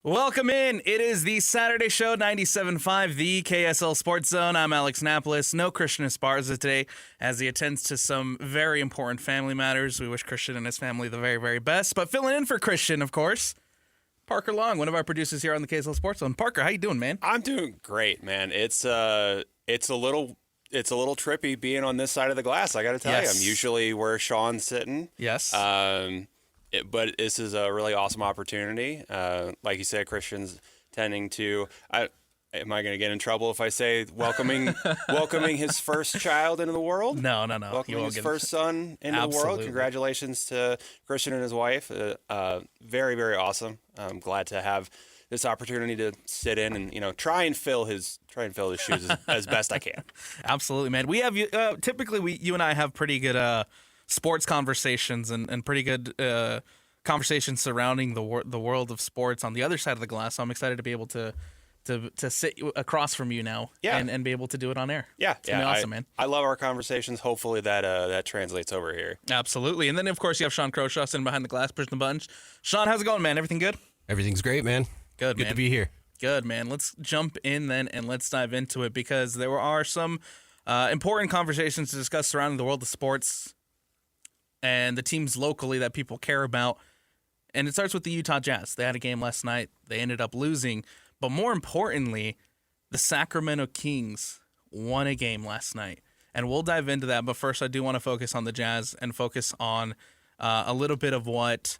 Welcome in. It is the Saturday Show, 97.5, the KSL Sports Zone. I'm Alex Napoles. No Christian Esparza today as he attends to some very important family matters. We wish Christian and his family the very, very best. But filling in for Christian, of course, Parker Long, one of our producers here on the KSL Sports Zone. Parker, how you doing, man? I'm doing great, man. It's a little trippy being on this side of the glass, I got to tell you. I'm usually where Sean's sitting. Yes. But this is a really awesome opportunity. Like you said, Christian's tending to. Am I going to get in trouble if I say welcoming his first child into the world? No. Welcoming his first son into the world. Congratulations to Christian and his wife. Very, very awesome. I'm glad to have this opportunity to sit in and try and fill his shoes as best I can. Absolutely, man. We have typically you and I have pretty good sports conversations and pretty good conversations surrounding the world of sports on the other side of the glass. So I'm excited to be able to sit across from you now and be able to do it on air. Yeah, it's gonna be awesome, man. I love our conversations. Hopefully that translates over here. Absolutely. And then, of course, you have Sean Croshaw sitting behind the glass, pushing the buttons. Sean, how's it going, man? Everything good? Everything's great, man. Good, man. Good to be here. Good, man. Let's jump in then and let's dive into it because there are some important conversations to discuss surrounding the world of sports and the teams locally that people care about. And it starts with the Utah Jazz. They had a game last night. They ended up losing. But more importantly, the Sacramento Kings won a game last night. And we'll dive into that. But first, I do want to focus on the Jazz and focus on a little bit of what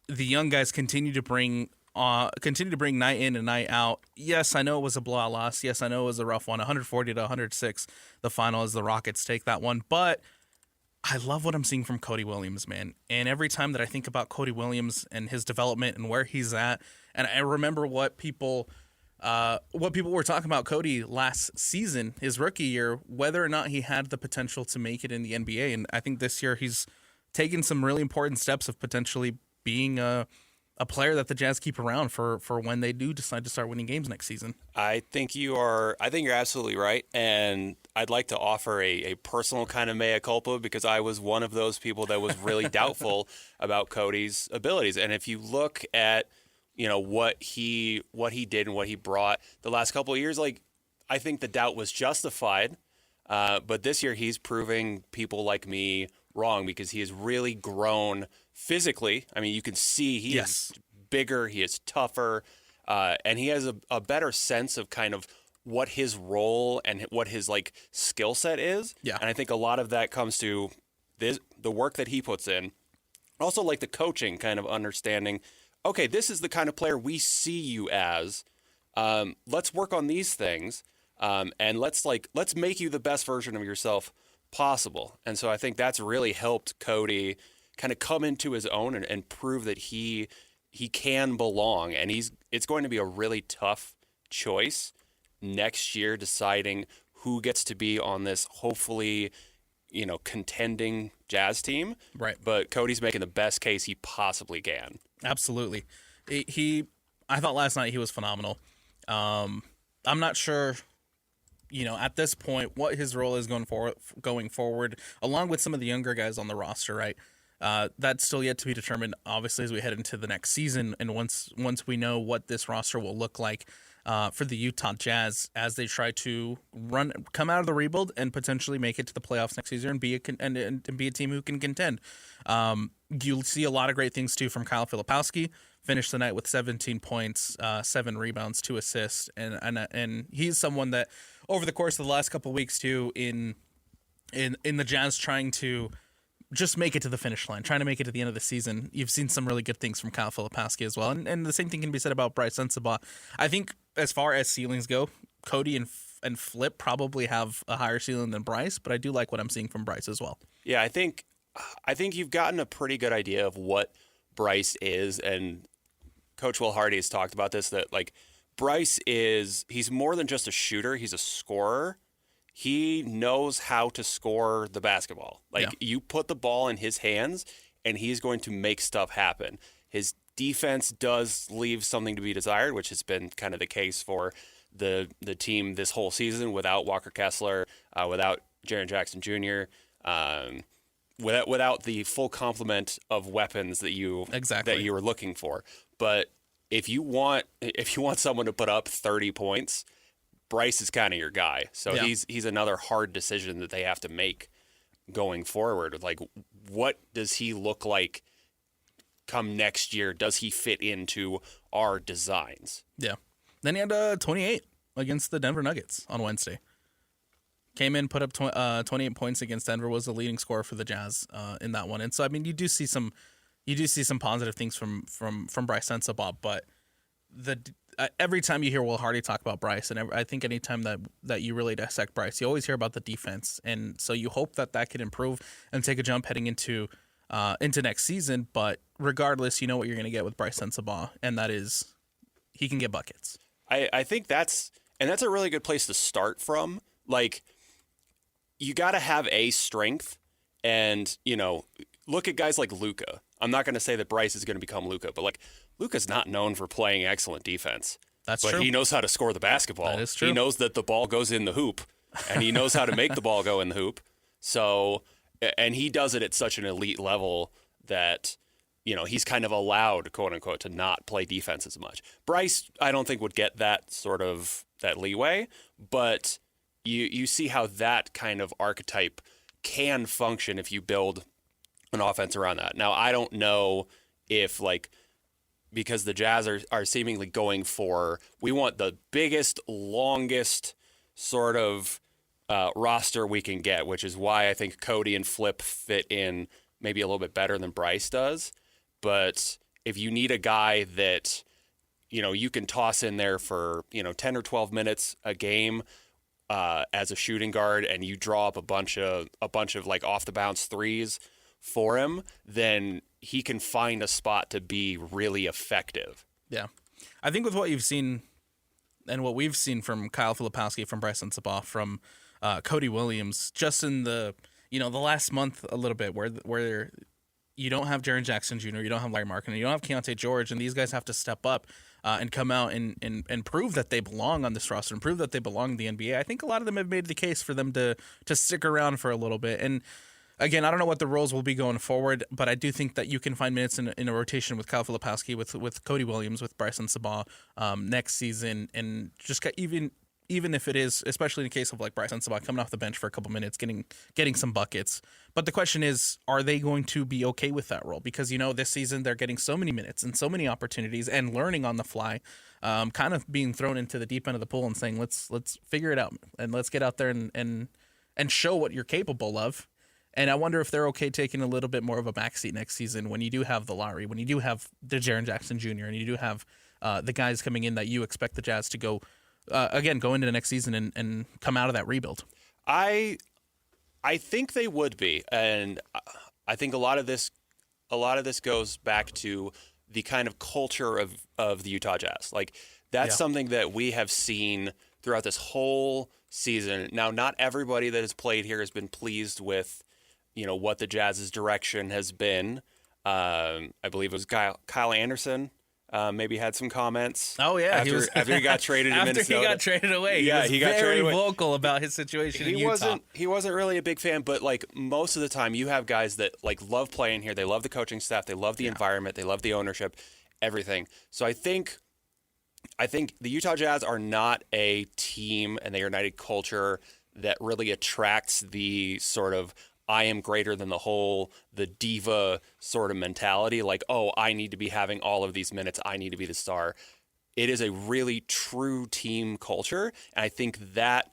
the young guys continue to bring night in and night out. Yes, I know it was a blowout loss. Yes, I know it was a rough one, 140 to 106. The final as the Rockets take that one. But I love what I'm seeing from Cody Williams, man. And every time that I think about Cody Williams and his development and where he's at, and I remember what people were talking about Cody last season, his rookie year, whether or not he had the potential to make it in the NBA. And I think this year he's taken some really important steps of potentially being a player that the Jazz keep around for when they do decide to start winning games next season. I think you're absolutely right, and I'd like to offer a personal kind of mea culpa because I was one of those people that was really doubtful about Cody's abilities. And if you look at what he did and what he brought the last couple of years, like I think the doubt was justified. But this year he's proving people like me wrong because he has really grown physically. I mean, you can see he is bigger, he is tougher, and he has a better sense of kind of what his role and what his skill set is. Yeah. And I think a lot of that comes to the work that he puts in. Also the coaching, kind of understanding, okay, this is the kind of player we see you as. Let's work on these things. And let's make you the best version of yourself possible. And so I think that's really helped Cody kind of come into his own and prove that he can belong. And it's going to be a really tough choice next year deciding who gets to be on this hopefully, contending Jazz team. Right. But Cody's making the best case he possibly can. Absolutely. I thought last night he was phenomenal. I'm not sure at this point, what his role is going forward, along with some of the younger guys on the roster, right? That's still yet to be determined, obviously, as we head into the next season. And once we know what this roster will look like for the Utah Jazz as they try to come out of the rebuild and potentially make it to the playoffs next season and be a team who can contend. You'll see a lot of great things, too, from Kyle Filipowski. Finished the night with 17 points, 7 rebounds, 2 assists. And he's someone that over the course of the last couple of weeks, too, in the Jazz trying to just make it to the finish line, trying to make it to the end of the season, you've seen some really good things from Kyle Filipowski as well. And the same thing can be said about Bryce Sensabaugh. I think as far as ceilings go, Cody and Flip probably have a higher ceiling than Bryce, but I do like what I'm seeing from Bryce as well. Yeah, I think you've gotten a pretty good idea of what Bryce is, and Coach Will Hardy has talked about this, that Bryce he's more than just a shooter, he's a scorer. He knows how to score the basketball. You put the ball in his hands and he's going to make stuff happen. His defense does leave something to be desired, which has been kind of the case for the team this whole season without Walker Kessler, without Jaren Jackson Jr., without the full complement of weapons that you were looking for. But if you want someone to put up 30 points, Bryce is kind of your guy. So he's another hard decision that they have to make going forward. Like, what does he look like come next year? Does he fit into our designs? Yeah. Then he had 28 against the Denver Nuggets on Wednesday. Came in, put up 28 points against Denver, was the leading scorer for the Jazz in that one. And so, I mean, you do see some positive things from Bryce Sensabaugh, but every time you hear Will Hardy talk about Bryce, and I think anytime that you really dissect Bryce, you always hear about the defense, and so you hope that can improve and take a jump heading into next season. But regardless, you know what you're going to get with Bryce Sensabaugh, and that is he can get buckets. I think that's a really good place to start from. Like, you got to have a strength, and look at guys like Luka. I'm not going to say that Bryce is going to become Luka, but like Luka's not known for playing excellent defense. That's true. But he knows how to score the basketball. That is true. He knows that the ball goes in the hoop, and he knows how to make the ball go in the hoop. So, and he does it at such an elite level that he's kind of allowed, quote unquote, to not play defense as much. Bryce, I don't think would get that leeway, but you see how that kind of archetype can function if you build an offense around that. Now, I don't know if, because the Jazz are seemingly going for, we want the biggest, longest sort of roster we can get, which is why I think Cody and Flip fit in maybe a little bit better than Bryce does. But if you need a guy that, you can toss in there for, 10 or 12 minutes a game as a shooting guard, and you draw up a bunch of like off the bounce threes for him, then he can find a spot to be really effective. Yeah. I think with what you've seen and what we've seen from Kyle Filipowski, from Bryce Sensabaugh, from Cody Williams, just in the last month a little bit, where you don't have Jaren Jackson Jr., you don't have Larry Markkinen, you don't have Keontae George, and these guys have to step up and come out and prove that they belong on this roster and prove that they belong in the NBA. I think a lot of them have made the case for them to stick around for a little bit. And again, I don't know what the roles will be going forward, but I do think that you can find minutes in a rotation with Kyle Filipowski, with Cody Williams, with Bryce Sensabaugh next season, and just even if it is, especially in the case of like Bryce Sensabaugh coming off the bench for a couple minutes, getting some buckets. But the question is, are they going to be okay with that role? Because this season they're getting so many minutes and so many opportunities and learning on the fly, kind of being thrown into the deep end of the pool and saying, let's figure it out and let's get out there and show what you're capable of. And I wonder if they're okay taking a little bit more of a backseat next season when you do have the Lowry, when you do have the Jaren Jackson Jr., and you do have the guys coming in that you expect the Jazz to go into the next season and come out of that rebuild. I think they would be, and I think a lot of this goes back to the kind of culture of the Utah Jazz. Like, that's something that we have seen throughout this whole season. Now, not everybody that has played here has been pleased with what the Jazz's direction has been. I believe it was Kyle Anderson maybe had some comments. Oh yeah, after he got traded in Minnesota. After he got traded away, he got very vocal about his situation in Utah. He wasn't really a big fan, but like most of the time, you have guys that like love playing here. They love the coaching staff. They love the environment. They love the ownership, everything. So I think the Utah Jazz are not a team and their United culture that really attracts the sort of I am greater than the whole, the diva sort of mentality. Like, oh, I need to be having all of these minutes. I need to be the star. It is a really true team culture. And I think that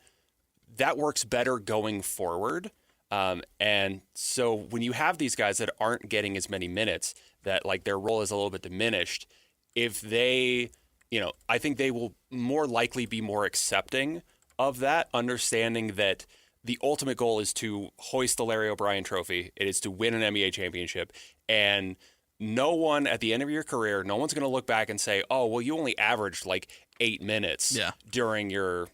works better going forward. And so when you have these guys that aren't getting as many minutes, that like their role is a little bit diminished, if they, I think they will more likely be more accepting of that, understanding that the ultimate goal is to hoist the Larry O'Brien trophy. It is to win an NBA championship. And no one at the end of your career, no one's going to look back and say, oh, well, you only averaged like 8 minutes during your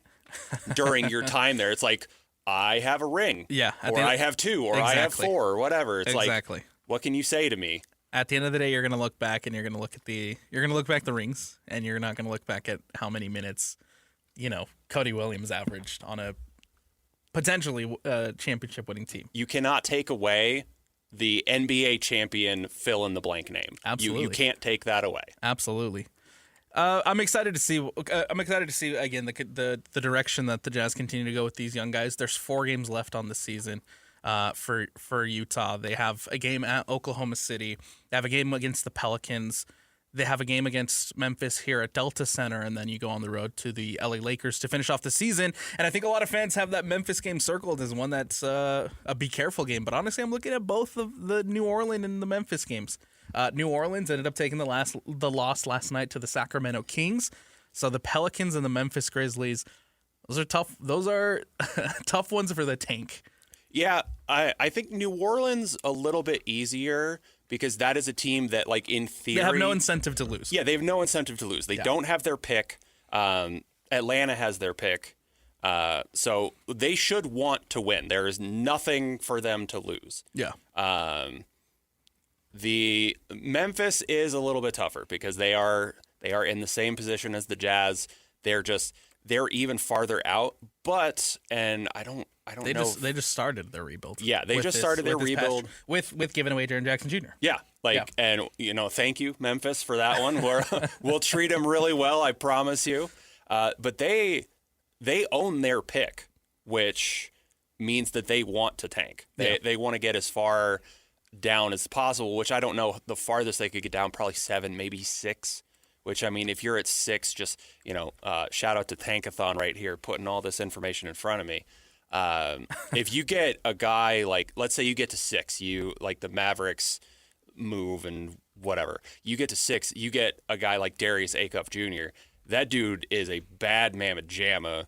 time there. It's like, I have a ring. Yeah. Or I have 2, or I have 4, or whatever. It's like, what can you say to me? At the end of the day, you're going to look back and you're going to look back the rings, and you're not going to look back at how many minutes, Cody Williams averaged on a potentially championship-winning team. You cannot take away the NBA champion fill-in-the-blank name. Absolutely. You can't take that away. Absolutely. I'm excited to see. I'm excited to see again the direction that the Jazz continue to go with these young guys. There's 4 games left on the season. For Utah, they have a game at Oklahoma City. They have a game against the Pelicans. They have a game against Memphis here at Delta Center, and then you go on the road to the LA Lakers to finish off the season. And I think a lot of fans have that Memphis game circled as one that's a be careful game. But honestly, I'm looking at both of the New Orleans and the Memphis games. New Orleans ended up taking the loss last night to the Sacramento Kings. So the Pelicans and the Memphis Grizzlies, those are tough. Those are tough ones for the tank. Yeah, I think New Orleans a little bit easier because that is a team that, like, in theory, they have no incentive to lose. Yeah, they have no incentive to lose. They don't have their pick. Atlanta has their pick. So they should want to win. There is nothing for them to lose. Yeah. The Memphis is a little bit tougher because they are in the same position as the Jazz. They're even farther out. But I don't know. They just started their rebuild. Yeah, they just started their rebuild with giving away Jaren Jackson Jr. Yeah, and thank you Memphis for that one. We'll treat them really well, I promise you. But they own their pick, which means that they want to tank. They want to get as far down as possible, which I don't know the farthest they could get down, probably 7, maybe 6. Which, I mean, if you're at 6, just shout out to Tankathon right here, putting all this information in front of me. If you get a guy like, let's say you get to 6, you like the Mavericks move and whatever. You get to 6, you get a guy like Darius Acuff Jr. That dude is a bad mamma jamma.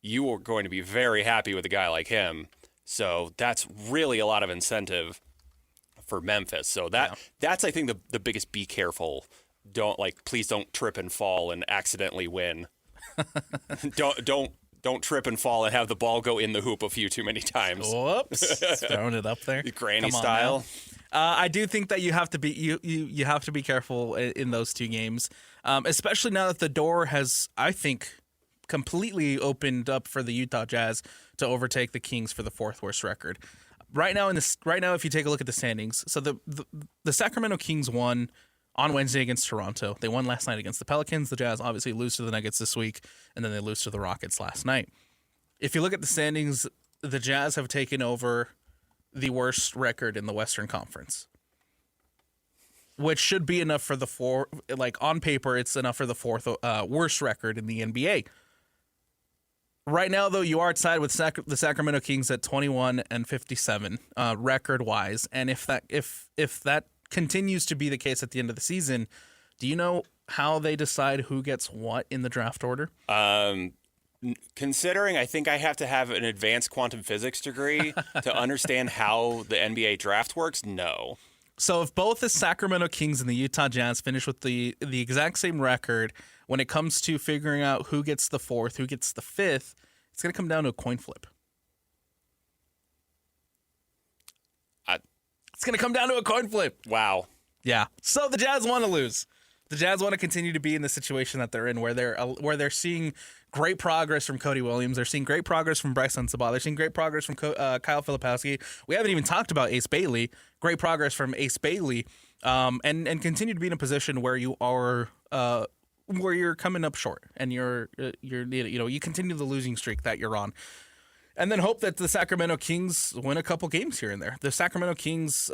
You are going to be very happy with a guy like him. So that's really a lot of incentive for Memphis. So that's I think the biggest be careful. Please don't trip and fall and accidentally win. Don't trip and fall and have the ball go in the hoop a few too many times. Whoops, throwing it up there, granny style. I do think that you have to be you have to be careful in those 2 games, especially now that the door has, I think, completely opened up for the Utah Jazz to overtake the Kings for the 4th worst record. Right now, if you take a look at the standings, so the Sacramento Kings won on Wednesday against Toronto. They won last night against the Pelicans. The Jazz obviously lose to the Nuggets this week, and then they lose to the Rockets last night. If you look at the standings, the Jazz have taken over the worst record in the Western Conference, which should be enough for on paper, it's enough for the 4th worst record in the NBA. Right now, though, you are tied with the Sacramento Kings at 21-57 record-wise, and if that continues to be the case at the end of the season, do you know how they decide who gets what in the draft order? Considering I think I have to have an advanced quantum physics degree to understand how the NBA draft works, no. So if both the Sacramento Kings and the Utah Jazz finish with the exact same record, when it comes to figuring out who gets the 4th, who gets the 5th, it's going to come down to a coin flip. It's going to come down to a coin flip. Wow. Yeah. So the Jazz want to lose. The Jazz want to continue to be in the situation that they're in, where they're seeing great progress from Cody Williams. They're seeing great progress from Bryson Sabah. They're seeing great progress from Kyle Filipowski. We haven't even talked about Ace Bailey. Great progress from Ace Bailey, and continue to be in a position where you are where you're coming up short, and you continue the losing streak that you're on. And then hope that the Sacramento Kings win a couple games here and there. The Sacramento Kings'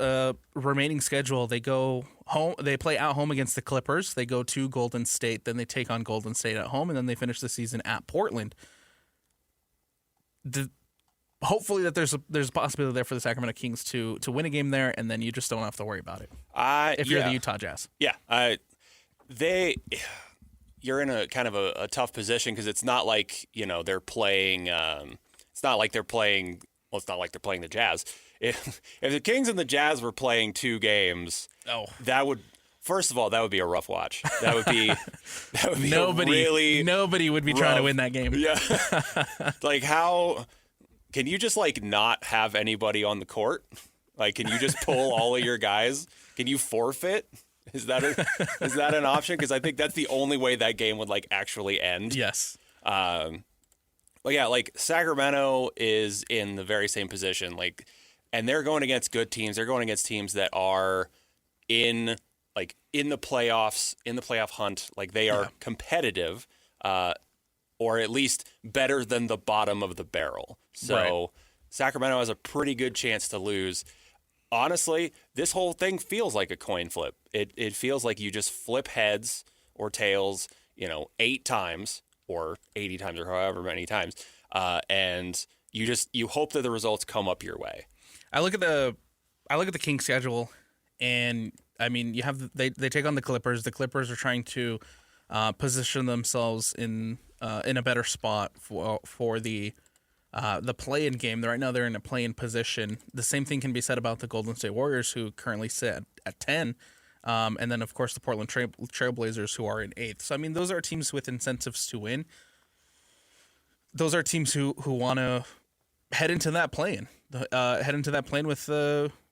remaining schedule, they go home. They play at home against the Clippers. They go to Golden State. Then they take on Golden State at home, and then they finish the season at Portland. Hopefully that there's a possibility there for the Sacramento Kings to win a game there, and then you just don't have to worry about it if you're the Utah Jazz. Yeah, you're in a kind of a tough position because it's not like they're playing. It's not like they're playing. Well, it's not like they're playing the Jazz. If the Kings and the Jazz were playing 2 games, that would, first of all, that would be a rough watch. That would be nobody would be rough. Trying to win that game. Yeah, like how can you just not have anybody on the court? Like, can you just pull all of your guys? Can you forfeit? Is that an option? Because I think that's the only way that game would actually end. Yes. Well, yeah, Sacramento is in the very same position, and they're going against good teams. They're going against teams that are in like in the playoffs, in the playoff hunt, like they are competitive, or at least better than the bottom of the barrel. So Sacramento has a pretty good chance to lose. Honestly, this whole thing feels like a coin flip. It feels like you just flip heads or tails, 8 times or 80 times or however many times, and you hope that the results come up your way. I look at the Kings schedule, and I mean, they take on the Clippers. The Clippers are trying to position themselves in a better spot for the play-in game. Right now, they're in a play-in position. The same thing can be said about the Golden State Warriors, who currently sit at 10, and then of course the Portland Trailblazers, who are in 8th. So I mean, those are teams with incentives to win. Those are teams who want to head into that play-in,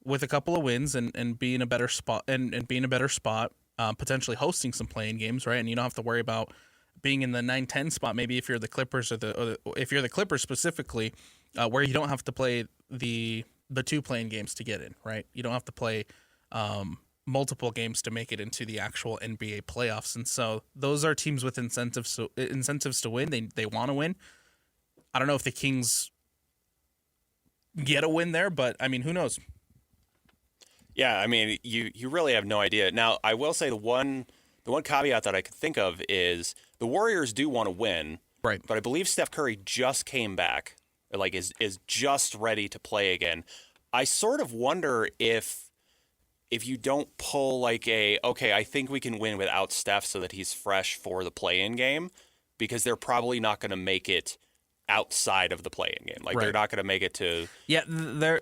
with a couple of wins and be in a better spot and be in a better spot, potentially hosting some play-in games, right? And you don't have to worry about being in the 9-10 spot. Maybe if you're the Clippers or if you're the Clippers specifically, where you don't have to play the 2 play-in games to get in, right? You don't have to play multiple games to make it into the actual NBA playoffs. And so those are teams with incentives to win. They want to win. I don't know if the Kings get a win there, but I mean, who knows? Yeah, I mean, you really have no idea. Now, I will say the one caveat that I could think of is the Warriors do want to win, right? But I believe Steph Curry just came back, like is just ready to play again. I sort of wonder if you don't pull like I think we can win without Steph so that he's fresh for the play-in game, because they're probably not going to make it outside of the play-in game. Like they're not going to make it to. Yeah, they're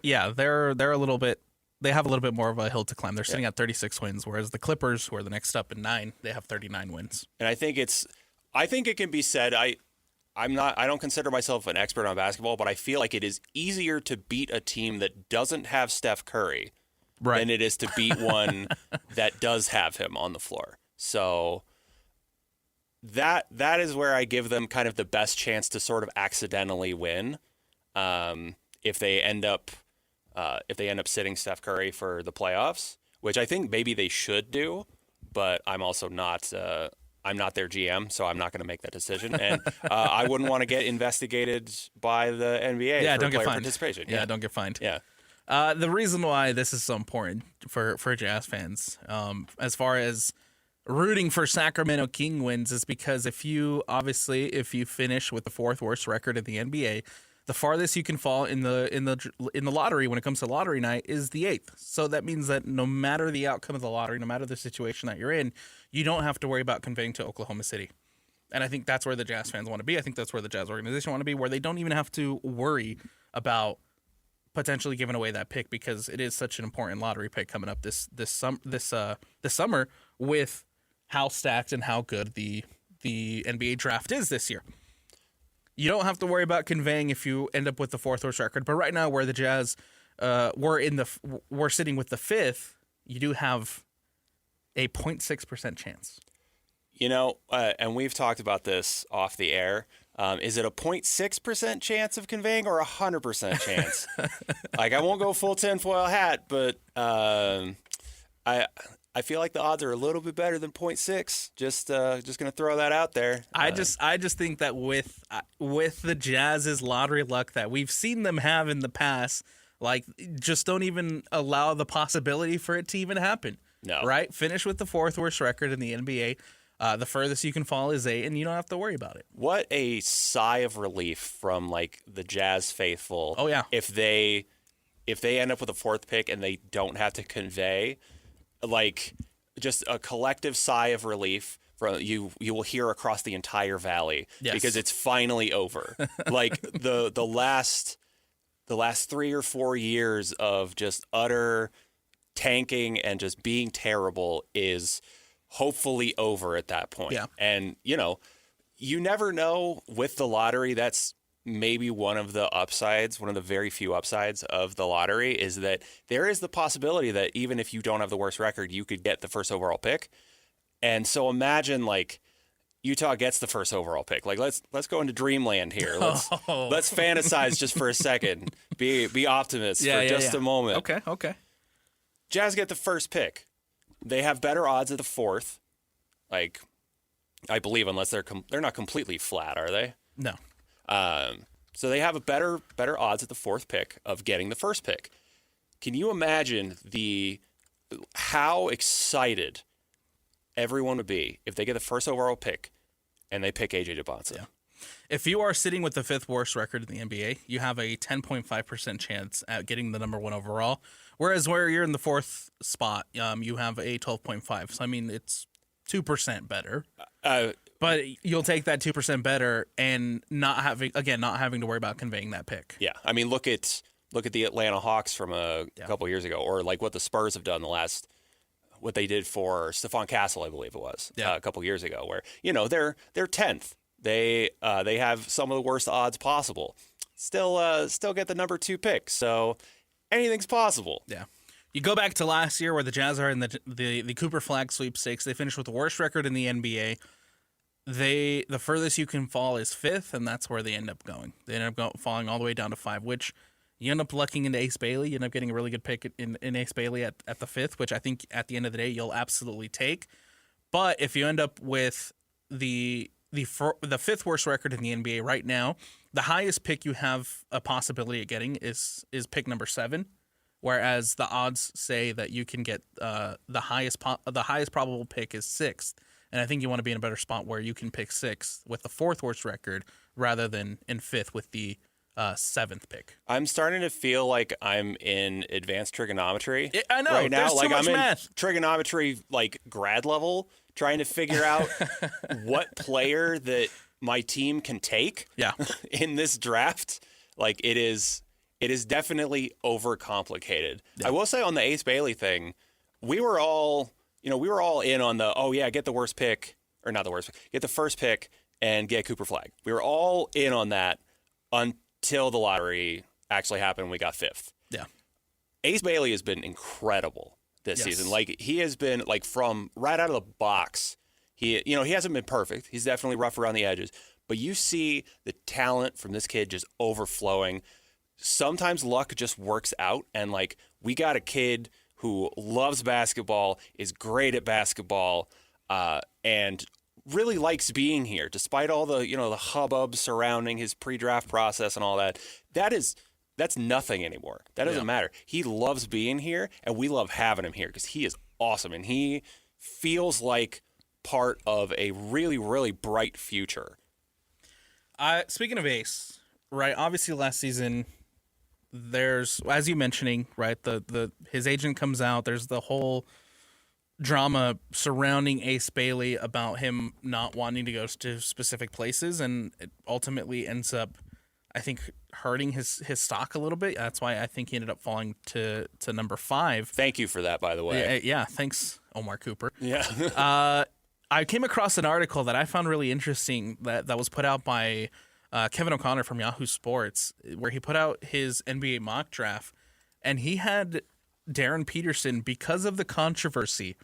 a little bit. They have a little bit more of a hill to climb. They're sitting at 36 wins, whereas the Clippers, who are the next up in 9, they have 39 wins. And I think it can be said. I don't consider myself an expert on basketball, but I feel like it is easier to beat a team that doesn't have Steph Curry than it is to beat one that does have him on the floor. So that is where I give them kind of the best chance to sort of accidentally win, if they end up sitting Steph Curry for the playoffs, which I think maybe they should do, but I'm also not. I'm not their GM, so I'm not going to make that decision, and I wouldn't want to get investigated by the NBA for player participation. Yeah, don't get fined. Yeah. The reason why this is so important for Jazz fans, as far as rooting for Sacramento King wins, is because if you finish with the 4th worst record in the NBA, the farthest you can fall in the lottery when it comes to lottery night is the 8th. So that means that no matter the outcome of the lottery, no matter the situation that you're in, you don't have to worry about conveying to Oklahoma City. And I think that's where the Jazz fans want to be. I think that's where the Jazz organization want to be, where they don't even have to worry about potentially giving away that pick, because it is such an important lottery pick coming up this summer with how stacked and how good the NBA draft is this year. You don't have to worry about conveying if you end up with the 4th worst record. But right now, where the Jazz we're sitting with the 5th, you do have a 0.6% chance. And we've talked about this off the air. Is it a 0.6% chance of conveying or 100% chance? Like, I won't go full tinfoil hat, but I feel like the odds are a little bit better than 0.6. Just going to throw that out there. I just think that with the Jazz's lottery luck that we've seen them have in the past, like, just don't even allow the possibility for it to even happen. No. Right? Finish with the 4th worst record in the NBA. The furthest you can fall is 8, and you don't have to worry about it. What a sigh of relief from like the Jazz faithful. Oh yeah. If they end up with a 4th pick and they don't have to convey, like, just a collective sigh of relief from you will hear across the entire valley. Yes. Because it's finally over. Like the last 3 or 4 years of just utter tanking and just being terrible is hopefully over at that point. Yeah. And you never know with the lottery. That's maybe one of the upsides, one of the very few upsides of the lottery, is that there is the possibility that even if you don't have the worst record, you could get the 1st overall pick. And so imagine, like, Utah gets the 1st overall pick. Like, let's go into dreamland here. Let's fantasize just for a second. Be optimists for just a moment. Okay. Jazz get the 1st pick. They have better odds at the fourth. Like, I believe, unless they're not completely flat, are they? No. So they have a better odds at the fourth pick of getting the first pick. Can you imagine how excited everyone would be if they get the first overall pick and they pick AJ DeBonsa? Yeah. If you are sitting with the fifth worst record in the NBA, you have a 10.5% chance at getting the number 1 overall. Whereas where you're in the fourth spot, you have a 12.5. So I mean, it's 2% better. But you'll take that 2% better and not having to worry about conveying that pick. Yeah, I mean, look at the Atlanta Hawks from a couple years ago, or like what the Spurs have done what they did for Stephon Castle, I believe it was, a couple years ago, where they're 10th. They have some of the worst odds possible. Still get the number 2 pick. So anything's possible. Yeah. You go back to last year where the Jazz are in the Cooper Flag sweepstakes. They finished with the worst record in the NBA. The furthest you can fall is 5th, and that's where they end up going. They end up falling all the way down to 5, which you end up lucking into Ace Bailey. You end up getting a really good pick in Ace Bailey at the 5th, which I think at the end of the day you'll absolutely take. But if you end up with the 5th worst record in the NBA right now, the highest pick you have a possibility of getting is pick number 7, whereas the odds say that you can get the highest probable pick is 6th. And I think you want to be in a better spot where you can pick 6th with the 4th worst record rather than in 5th with the 7th pick. I'm starting to feel like I'm in advanced trigonometry. I know. Right now, there's like too much I'm math. in trigonometry like grad level, trying to figure out what player that my team can take in this draft. Like it is definitely overcomplicated. Yeah. I will say on the Ace Bailey thing, we were all in on get the worst pick, or not the worst pick, get the first pick and get Cooper Flag. We were all in on that until the lottery actually happened. We got 5th. Yeah. Ace Bailey has been incredible this season. Like he has been like from right out of the box. He hasn't been perfect. He's definitely rough around the edges, but you see the talent from this kid just overflowing. Sometimes luck just works out, and like we got a kid who loves basketball, is great at basketball, and really likes being here, despite all the the hubbub surrounding his pre-draft process and all that. That's nothing anymore. That doesn't matter. He loves being here, and we love having him here because he is awesome, and he feels like part of a really, really bright future. Speaking of Ace, right? Obviously, last season, there's, as you mentioning, right? His agent comes out. There's the whole drama surrounding Ace Bailey about him not wanting to go to specific places, and it ultimately ends up, I think, hurting his stock a little bit. That's why I think he ended up falling to number 5. Thank you for that, by the way. Yeah, thanks, Omar Cooper. Yeah. I came across an article that I found really interesting that was put out by Kevin O'Connor from Yahoo Sports, where he put out his NBA mock draft, and he had Darren Peterson, because of the controversy,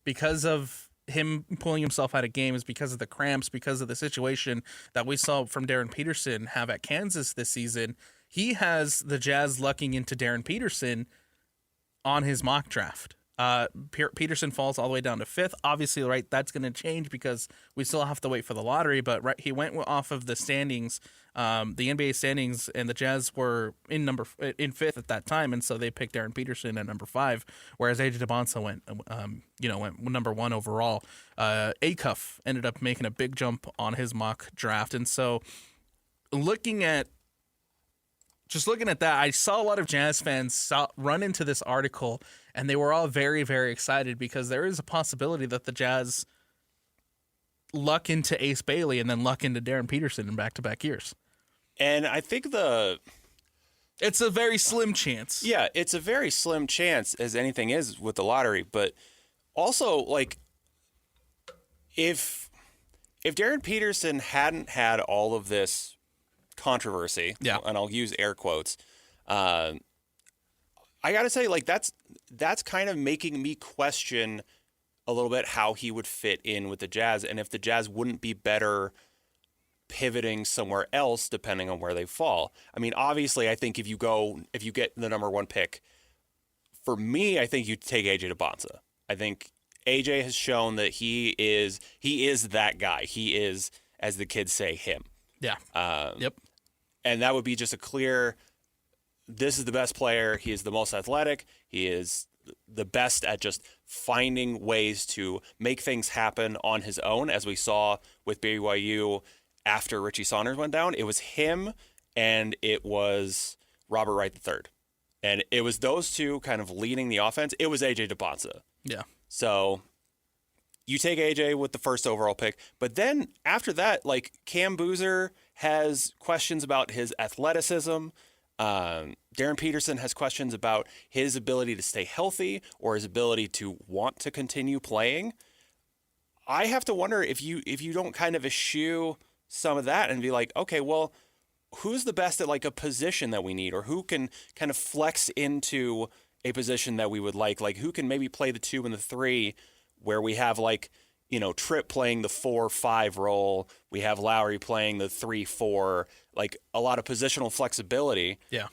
because of him pulling himself out of games, because of the cramps, because of the situation that we saw from Darren Peterson have at Kansas this season. He has the Jazz lucking into Darren Peterson on his mock draft. Peterson falls all the way down to 5th. Obviously, right, that's going to change because we still have to wait for the lottery. But right, he went off of the standings, the NBA standings, and the Jazz were in 5th at that time, and so they picked Darren Peterson at number 5, whereas AJ DeBonsa went number 1 overall. Acuff ended up making a big jump on his mock draft, and so looking at that, I saw a lot of Jazz fans run into this article, and they were all very, very excited because there is a possibility that the Jazz luck into Ace Bailey and then luck into Darren Peterson in back-to-back years. And I think it's a very slim chance. Yeah, it's a very slim chance, as anything is with the lottery. But also, like, if Darren Peterson hadn't had all of this controversy, and I'll use air quotes, I gotta say, like, that's kind of making me question a little bit how he would fit in with the Jazz, and if the Jazz wouldn't be better pivoting somewhere else depending on where they fall. I mean, obviously, I think if you get the number 1 pick, for me, I think you take AJ DeBonsa. I think AJ has shown that he is that guy. He is, as the kids say, him. Yeah. Yep. And that would be just a clear, this is the best player. He is the most athletic. He is the best at just finding ways to make things happen on his own, as we saw with BYU after Richie Saunders went down. It was him and it was Robert Wright III. And it was those two kind of leading the offense. It was AJ DePonsa. Yeah. So you take AJ with the first overall pick, but then after that, like, Cam Boozer has questions about his athleticism. Darren Peterson has questions about his ability to stay healthy or his ability to want to continue playing. I have to wonder if you don't kind of eschew some of that and be like, okay, well, who's the best at like a position that we need, or who can kind of flex into a position that we would like who can maybe play the 2 and the 3, where we have Tripp playing the 4-5 role. We have Lowry playing the 3-4, like a lot of positional flexibility. Yeah.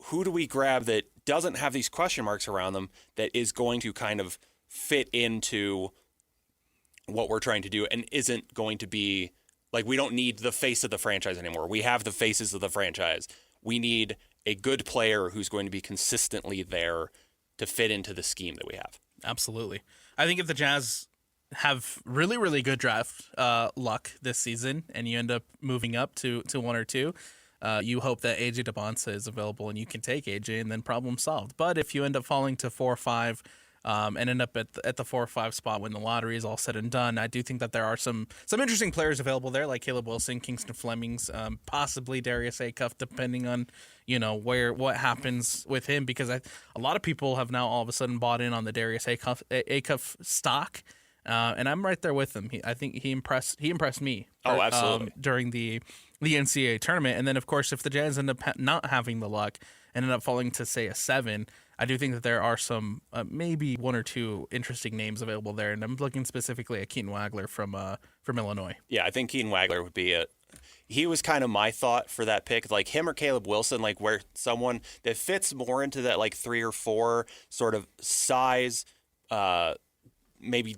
Who do we grab that doesn't have these question marks around them, that is going to kind of fit into what we're trying to do and isn't going to be like, we don't need the face of the franchise anymore. We have the faces of the franchise. We need a good player who's going to be consistently there to fit into the scheme that we have. Absolutely. I think if the Jazz have really, really good draft luck this season and you end up moving up to 1 or 2, you hope that AJ DePonsa is available and you can take AJ, and then problem solved. But if you end up falling to 4 or 5 and end up at the 4 or 5 spot when the lottery is all said and done, I do think that there are some interesting players available there, like Caleb Wilson, Kingston Flemings, possibly Darius Acuff, depending on what happens with him, because a lot of people have now all of a sudden bought in on the Darius Acuff stock. And I'm right there with him. I think he impressed me. Oh, absolutely. During the NCAA tournament. And then, of course, if the Jazz end up not having the luck and end up falling to, say, a 7, I do think that there are some maybe 1 or 2 interesting names available there. And I'm looking specifically at Keaton Wagler from Illinois. Yeah, I think Keaton Wagler would be he was kind of my thought for that pick, like him or Caleb Wilson, like where someone that fits more into that like 3 or 4 sort of size, maybe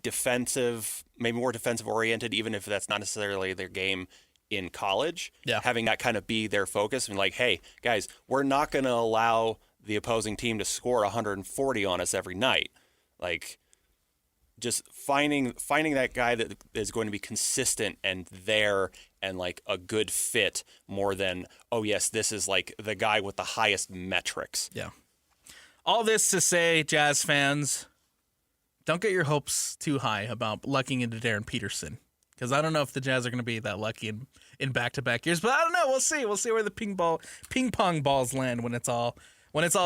more defensive oriented, even if that's not necessarily their game in college. Yeah. Having that kind of be their focus and like, hey, guys, we're not going to allow the opposing team to score 140 on us every night. Like, just finding that guy that is going to be consistent and there and like a good fit, more than, oh yes, this is like the guy with the highest metrics. Yeah. All this to say, Jazz fans, don't get your hopes too high about lucking into Darren Peterson, because I don't know if the Jazz are going to be that lucky in back-to-back years. But I don't know. We'll see. We'll see where the ping pong balls land when it's all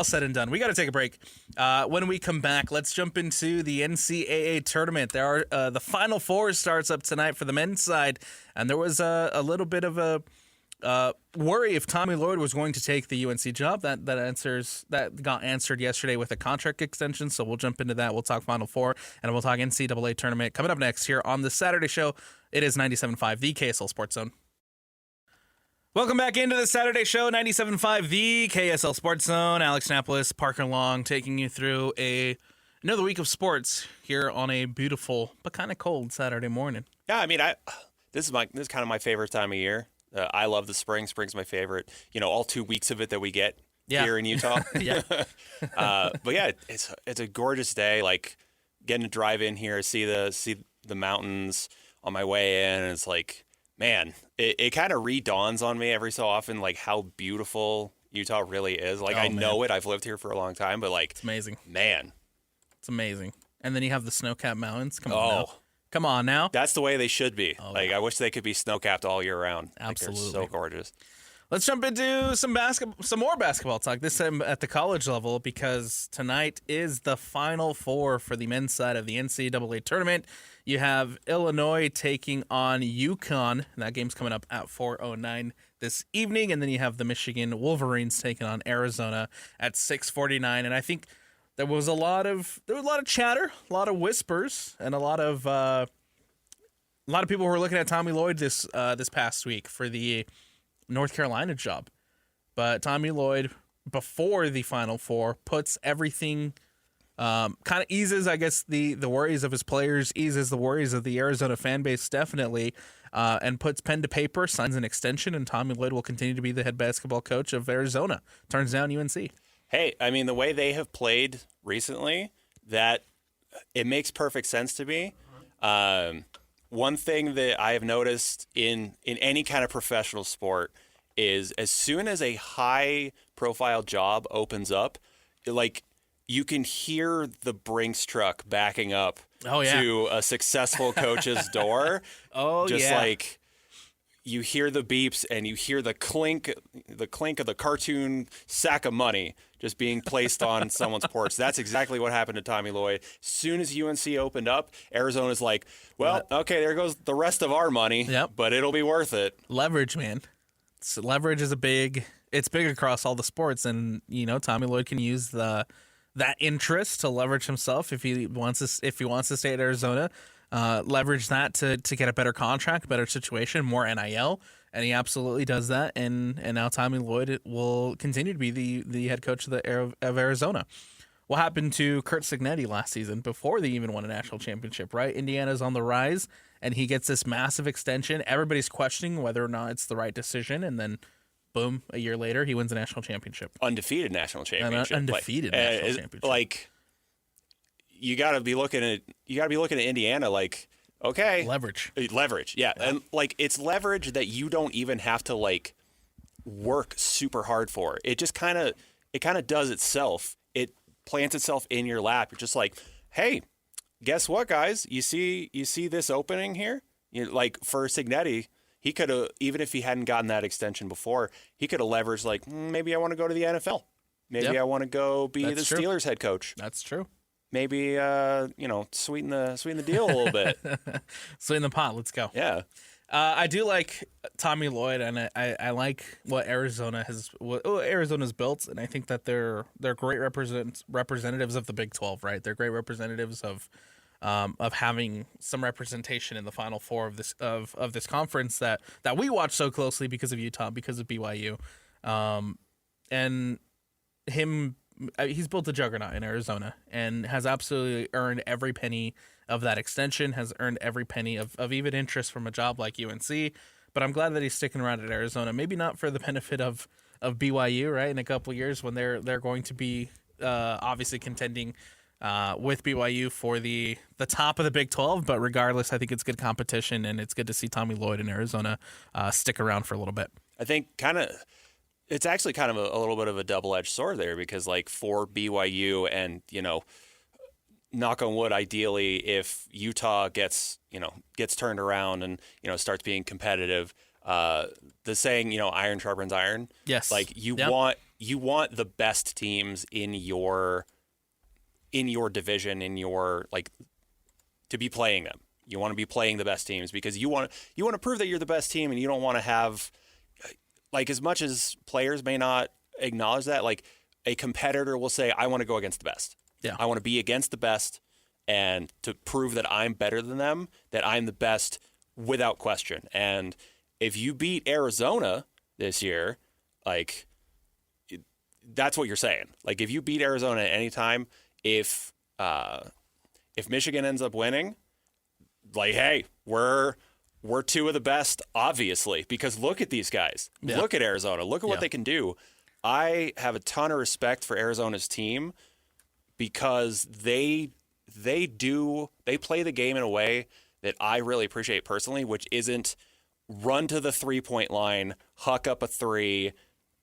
said and done. We got to take a break. When we come back, let's jump into the NCAA tournament. There are the Final Four starts up tonight for the men's side, and there was a little bit of a worry if Tommy Lloyd was going to take the UNC job. That got answered yesterday with a contract extension. So we'll jump into that. We'll talk Final Four, and we'll talk NCAA tournament coming up next here on the Saturday show. It is 97.5, the KSL Sports Zone. Welcome back into the Saturday show, 97.5, the KSL Sports Zone. Alex Napoles, Parker Long, taking you through another week of sports here on a beautiful but kind of cold Saturday morning. Yeah, I mean, this is kind of my favorite time of year. I love the spring. Spring's my favorite. All 2 weeks of it that we get here in Utah. Yeah. But yeah, it's a gorgeous day. Like, getting to drive in here, see the mountains on my way in, and it's like, man, it kind of redawns on me every so often, like how beautiful Utah really is. Like, I know it. I've lived here for a long time, but like, it's amazing. Man, it's amazing. And then you have the snow-capped mountains. Come on now. That's the way they should be. I wish they could be snow-capped all year round. Absolutely. Like, they're so gorgeous. Let's jump into some more basketball talk, this time at the college level, because tonight is the Final Four for the men's side of the NCAA tournament. You have Illinois taking on UConn, and that game's coming up at 4:09 this evening, and then you have the Michigan Wolverines taking on Arizona at 6:49. And I think there was a lot of chatter, a lot of whispers, and a lot of people who were looking at Tommy Lloyd this past week for the North Carolina job. But Tommy Lloyd, before the Final Four, puts everything kind of eases, I guess, the worries of his players, eases the worries of the Arizona fan base definitely, and puts pen to paper, signs an extension, and Tommy Lloyd will continue to be the head basketball coach of Arizona. Turns down UNC. Hey, I mean, the way they have played recently, that it makes perfect sense to me. One thing that I have noticed in any kind of professional sport is as soon as a high-profile job opens up, like you can hear the Brinks truck backing up to a successful coach's door. Like you hear the beeps and you hear the clink of the cartoon sack of money just being placed on someone's porch. That's exactly what happened to Tommy Lloyd. As soon as UNC opened up, Arizona's like, well, okay, there goes the rest of our money, but it'll be worth it. Leverage, man. Leverage is it's big across all the sports, and Tommy Lloyd can use that interest to leverage himself if he wants to stay at Arizona. Leverage that to get a better contract, better situation, more NIL, and he absolutely does that. And now Tommy Lloyd will continue to be the head coach of Arizona. What happened to Curt Cignetti last season before they even won a national championship, right? Indiana's on the rise, and he gets this massive extension. Everybody's questioning whether or not it's the right decision, and then boom, a year later, he wins a national championship. Undefeated national championship. National championship. Like, you got to be looking at Indiana like, okay, leverage, yeah. And like it's leverage that you don't even have to like work super hard for. It just kind of does itself. It plants itself in your lap. You're just like, hey, guess what, guys? You see this opening here? Like for Cignetti, he could have, even if he hadn't gotten that extension before, he could have leveraged like, maybe I want to go to the NFL. Maybe I want to go be the Steelers head coach. That's true. Maybe sweeten the deal a little bit. Sweeten the pot. Let's go. Yeah. I do like Tommy Lloyd, and I like what Arizona's built, and I think that they're great representatives of the Big 12, right? They're great representatives of having some representation in the Final Four of this conference that we watch so closely because of Utah, because of BYU, and him. He's built a juggernaut in Arizona and has absolutely earned every penny of that extension, has earned every penny of even interest from a job like UNC. But I'm glad that he's sticking around at Arizona. Maybe not for the benefit of BYU, right? In a couple of years when they're going to be obviously contending with BYU for the top of the Big 12. But regardless, I think it's good competition, and it's good to see Tommy Lloyd in Arizona stick around for a little bit. I think it's actually kind of a little bit of a double-edged sword there because, like, for BYU and, knock on wood, ideally, if Utah gets turned around and, starts being competitive, the saying, iron sharpens iron. Yes. Like, you want the best teams in your division, to be playing them. You want to be playing the best teams because you want to prove that you're the best team, and you don't want to have, like, as much as players may not acknowledge that, like, a competitor will say, I want to go against the best. Yeah. I want to be against the best and to prove that I'm better than them, that I'm the best without question. And if you beat Arizona this year, like, that's what you're saying. Like, if you beat Arizona at any time, if Michigan ends up winning, like, hey, we're two of the best, obviously, because look at these guys. Yeah. Look at Arizona. Look at what they can do. I have a ton of respect for Arizona's team because they play the game in a way that I really appreciate personally, which isn't run to the three-point line, huck up a three,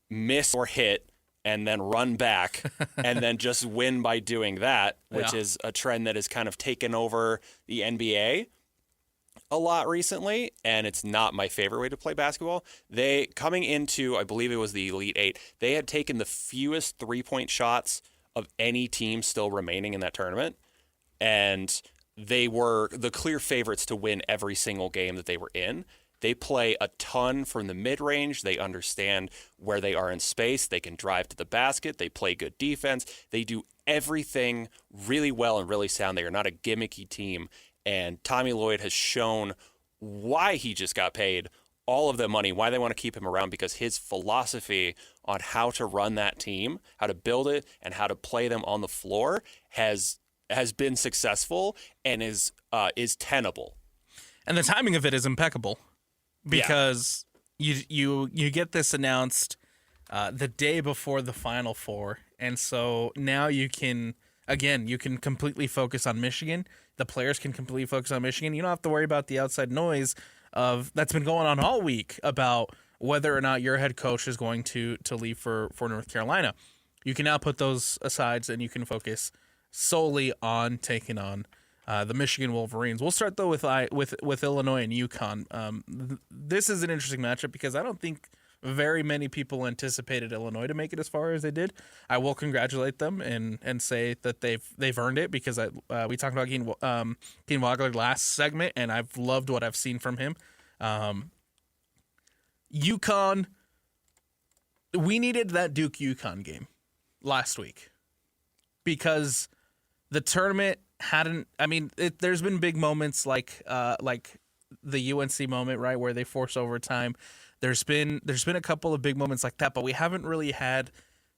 miss or hit, and then run back, and then just win by doing that, which is a trend that has kind of taken over the NBA a lot recently, and it's not my favorite way to play basketball. They, coming into, I believe it was the Elite Eight, they had taken the fewest three-point shots of any team still remaining in that tournament, and they were the clear favorites to win every single game that they were in. They play a ton from the mid-range. They understand where they are in space. They can drive to the basket. They play good defense. They do everything really well and really sound. They are not a gimmicky team. And Tommy Lloyd has shown why he just got paid all of the money, why they want to keep him around, because his philosophy on how to run that team, how to build it, and how to play them on the floor has been successful and is tenable. And the timing of it is impeccable because you get this announced the day before the Final Four, and so now you can completely focus on Michigan. The players can completely focus on Michigan. You don't have to worry about the outside noise that's been going on all week about whether or not your head coach is going to leave for North Carolina. You can now put those aside and you can focus solely on taking on the Michigan Wolverines. We'll start though with Illinois and UConn. This is an interesting matchup because I don't think very many people anticipated Illinois to make it as far as they did. I will congratulate them and say that they've earned it because we talked about Keen Wagler last segment, and I've loved what I've seen from him. UConn, we needed that Duke-UConn game last week because the tournament hadn't. I mean, there's been big moments like the UNC moment, right, where they force overtime. There's been a couple of big moments like that, but we haven't really had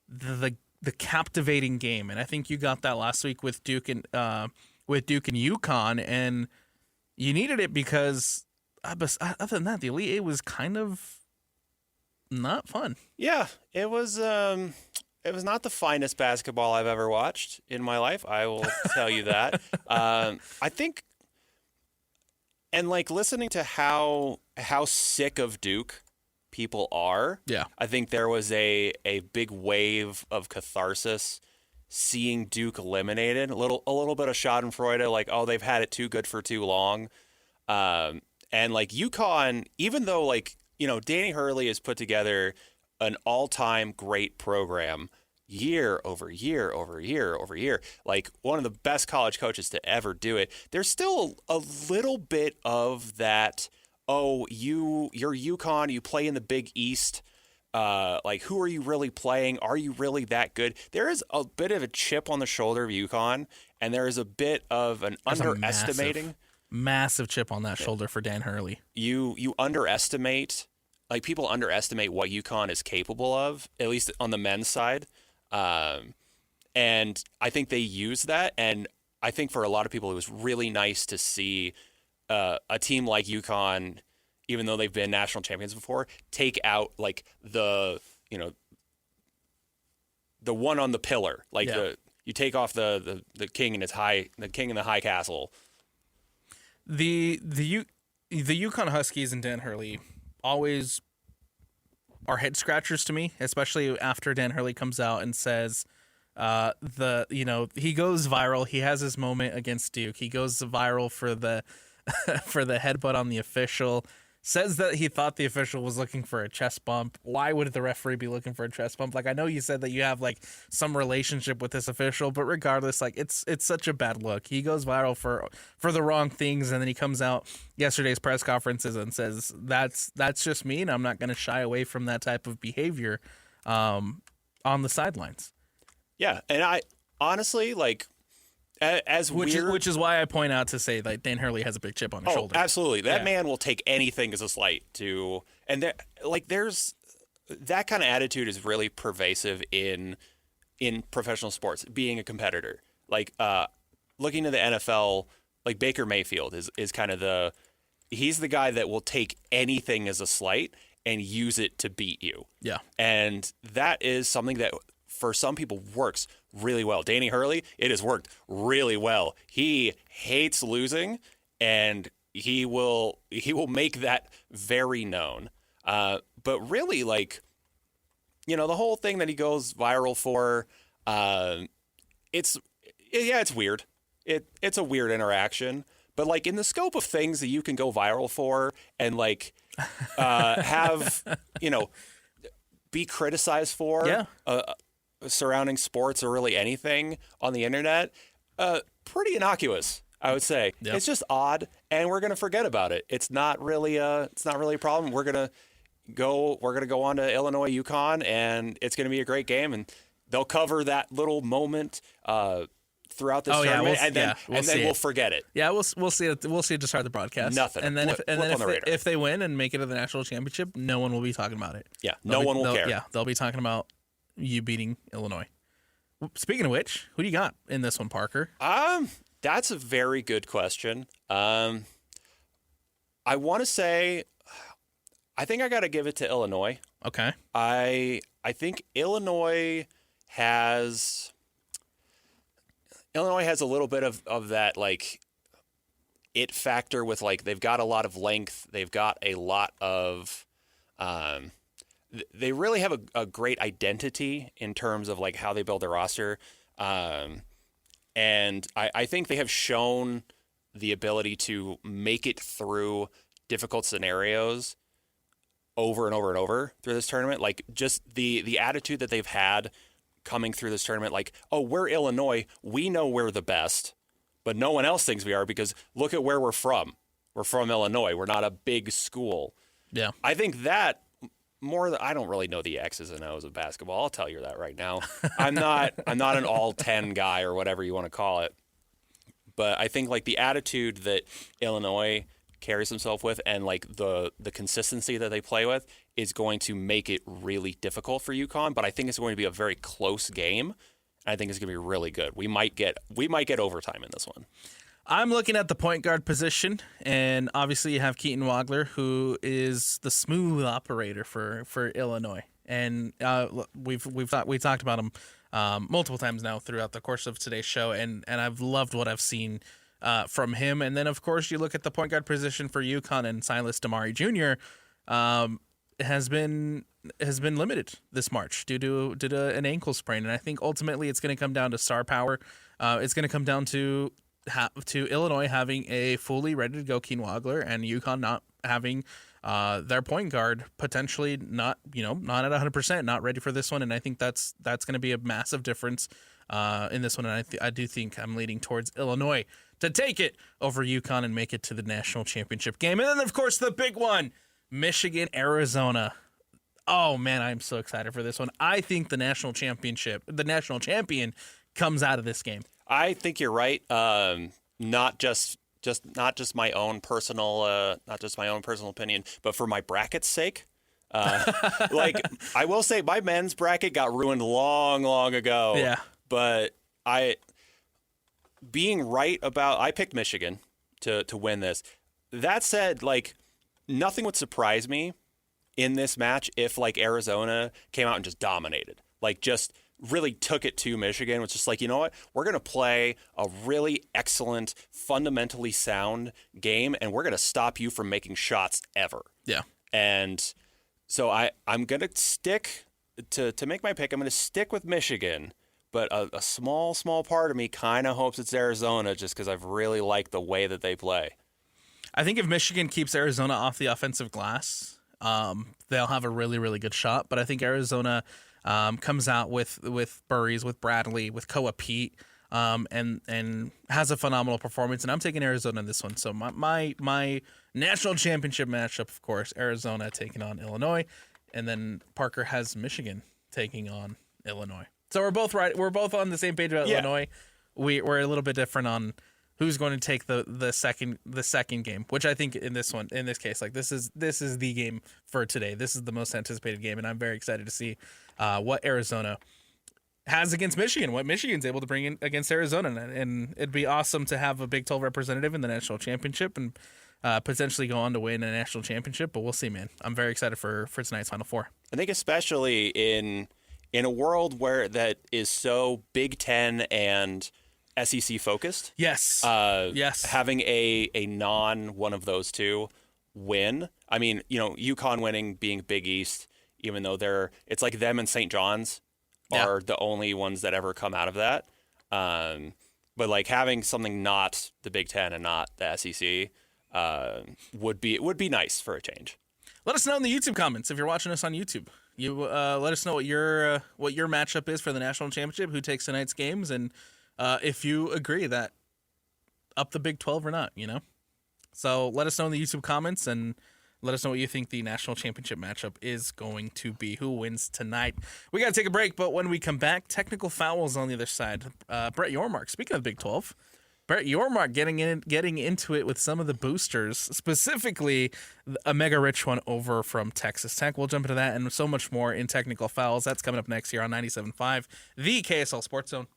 the captivating game, and I think you got that last week with Duke and UConn, and you needed it because other than that, the Elite Eight was kind of not fun. Yeah, it was. It was not the finest basketball I've ever watched in my life. I will tell you that. I think, and like listening to how sick of Duke people are. Yeah. I think there was a big wave of catharsis seeing Duke eliminated. A little bit of schadenfreude, like, oh, they've had it too good for too long. And like UConn, even though like, Danny Hurley has put together an all-time great program year over year over year over year, like one of the best college coaches to ever do it, there's still a little bit of that, oh, you're UConn, you play in the Big East, like who are you really playing? Are you really that good? There is a bit of a chip on the shoulder of UConn, and there is a bit of an underestimating. Massive chip on that shoulder for Dan Hurley. You underestimate, like people underestimate what UConn is capable of, at least on the men's side. And I think they use that. And I think for a lot of people, it was really nice to see a team like UConn, even though they've been national champions before, take out like the one on the pillar, like you take off the king in the high castle. The UConn Huskies and Dan Hurley always are head scratchers to me, especially after Dan Hurley comes out and says he goes viral. He has his moment against Duke. He goes viral for the for the headbutt on the official. Says that he thought the official was looking for a chest bump. Why would the referee be looking for a chest bump? Like, I know you said that you have like some relationship with this official, but regardless, like it's such a bad look. He goes viral for the wrong things, and then he comes out yesterday's press conferences and says that's just me, and I'm not going to shy away from that type of behavior on the sidelines. Yeah, and I honestly like. Which is why I point out to say that Dan Hurley has a big chip on his shoulder. Absolutely. That man will take anything as a slight to, and there's that kind of attitude is really pervasive in professional sports, being a competitor. Like looking to the NFL, like Baker Mayfield is kind of he's the guy that will take anything as a slight and use it to beat you. Yeah. And that is something that for some people works really well. Danny Hurley, it has worked really well. He hates losing, and he will make that very known. But really, like, the whole thing that he goes viral for, it's weird. It's a weird interaction. But like in the scope of things that you can go viral for, and like have be criticized for. Surrounding sports or really anything on the internet, pretty innocuous, I would say. Yep. It's just odd, and we're gonna forget about it. It's not really a problem. We're gonna go on to Illinois UConn, and it's gonna be a great game, and they'll cover that little moment throughout this tournament, and then we'll forget it. Yeah, we'll see it. We'll see it to start the broadcast. Nothing. And then if they win and make it to the national championship, no one will be talking about it. Yeah, no one will care. Yeah, they'll be talking about you beating Illinois. Speaking of which, who do you got in this one, Parker? That's a very good question. I want to say, I think I got to give it to Illinois. Okay. I think Illinois has a little bit of that like it factor with like they've got a lot of length, they've got a lot of they really have a great identity in terms of like how they build their roster. And I think they have shown the ability to make it through difficult scenarios over and over and over through this tournament. Like just the attitude that they've had coming through this tournament, like, oh, we're Illinois. We know we're the best, but no one else thinks we are because look at where we're from. We're from Illinois. We're not a big school. Yeah. I think that I don't really know the X's and O's of basketball. I'll tell you that right now. I'm not an all 10 guy or whatever you want to call it. But I think like the attitude that Illinois carries himself with and like the consistency that they play with is going to make it really difficult for UConn, but I think it's going to be a very close game. I think it's going to be really good. We might get overtime in this one. I'm looking at the point guard position, and obviously you have Keaton Wagler, who is the smooth operator for Illinois, and we talked about him multiple times now throughout the course of today's show, and I've loved what I've seen from him. And then of course you look at the point guard position for UConn, and Silas Damari Jr. Has been limited this March due to an ankle sprain, and I think ultimately it's going to come down to star power. It's going to come down to Illinois having a fully ready to go Keaton Wagler, and UConn not having their point guard potentially not at 100%, not ready for this one. And I think that's going to be a massive difference in this one. And I do think I'm leaning towards Illinois to take it over UConn and make it to the national championship game. And then of course the big one, Michigan, Arizona. Oh man, I'm so excited for this one. I think the national champion comes out of this game. I think you're right. Not just my own personal opinion, but for my bracket's sake. Like I will say, my men's bracket got ruined long ago. Yeah. But I picked Michigan to win this. That said, like nothing would surprise me in this match if like Arizona came out and just dominated, like just really took it to Michigan. Was just like, you know what, we're going to play a really excellent, fundamentally sound game, and we're going to stop you from making shots ever. Yeah. And so I'm going to stick to make my pick. I'm going to stick with Michigan, but a small part of me kind of hopes it's Arizona just because I've really liked the way that they play. I think if Michigan keeps Arizona off the offensive glass, they'll have a really, really good shot. But I think Arizona comes out with Burries, with Bradley, with Koa Pete, and has a phenomenal performance. And I'm taking Arizona in this one. So my national championship matchup, of course, Arizona taking on Illinois, and then Parker has Michigan taking on Illinois. So we're both right. We're both on the same page about Illinois. We're a little bit different on who's going to take the second game, which I think in this case, like this is the game for today. This is the most anticipated game, and I'm very excited to see what Arizona has against Michigan, what Michigan's able to bring in against Arizona, and it'd be awesome to have a Big 12 representative in the national championship and potentially go on to win a national championship. But we'll see, man. I'm very excited for tonight's Final Four. I think especially in a world where that is so Big Ten and SEC focused. Yes. Yes. Having a non one of those two win. I mean, UConn winning, being Big East, even though it's like them and St. John's are the only ones that ever come out of that. But like having something not the Big Ten and not the SEC would be nice for a change. Let us know in the YouTube comments if you're watching us on YouTube. You let us know what your matchup is for the national championship, who takes tonight's games, and if you agree that up the Big 12 or not, So let us know in the YouTube comments, and Let us know what you think the national championship matchup is going to be. Who wins tonight? We got to take a break, but when we come back, technical fouls on the other side. Brett Yormark, speaking of the Big 12, Brett Yormark getting into it with some of the boosters, specifically a mega rich one over from Texas Tech. We'll jump into that and so much more in technical fouls. That's coming up next here on 97.5, the KSL Sports Zone.